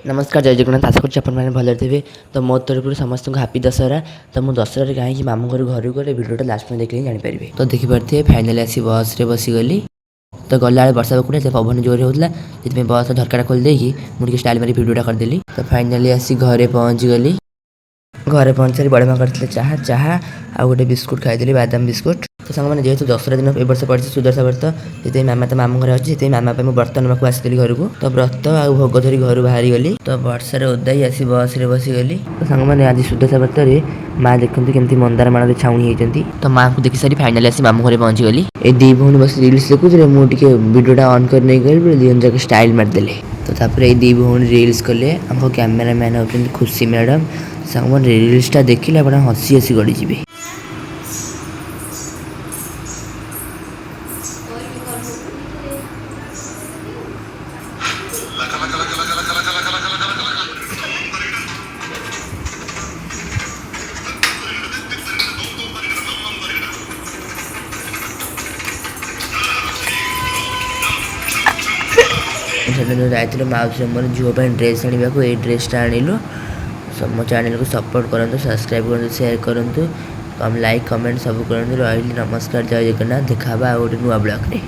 नमस्कार जय जगन्नाथ आशा करुँच आपने भले थे। तो मो तरफ समस्त को हापी दशहरा। तो मुझे दशहर कहीं मामू घर गले भिडियोटा लास्ट में देखिए जानीपारे। तो देखिपे फाइनाली आसी बस रे बसीगली। तो गला वर्षा पकड़े पवन जोर होता है बस झरका खोलदेकी मुझे स्टाइल मारी भिडियोटा करदेली। तो फाइनाली आसी घरे पहुँच गली। घरे पहुँच सारी बड़े माँ करते चाह चाह आ गोटे बिस्कुट खाई बादाम बिस्कुट। तो सांग मैंने जेहतु दशहरा दिन ए वर्ष पड़ी सुदर्शा व्रत से मामा तो मामू घर अच्छी मामा मैं व्रत नाक आसती घर को। तो व्रत आ भोग धरी घर बाहरी गली। तो वर्षा ओदाई आसी बस रे बसीगली। तो सांग मैंने आज सुदर्शा व्रत माँ देखते केमती मंदार माण छाउणी होती। तो माँ को देखी सारी फाइनाली आसी मामू घर पहुँची गली। ए दी भौणी बस रिल्स देखुଥିଲେ मुझे भिडियोटा ऑन कर नहीं गली दिहन जाक स्टाइल मारदेले। तो तापर ये दी भौणी रिल्स कले आम कैमेरामैन होती खुशी मैडम। सांग मैंने रिल्सटा देखिले आप हसी हसी गड़ी जी। जाइए मौसी मोर झील ड्रेस आने को ये ड्रेसटा आणलु। मो चैनल को सपोर्ट करूँ सब्सक्राइब करूँ शेयर करूँ कम लाइक कमेंट सब करूँ। रही नमस्कार जय जगन्नाथ देखा गोटे नुआ ब्लॉग रे।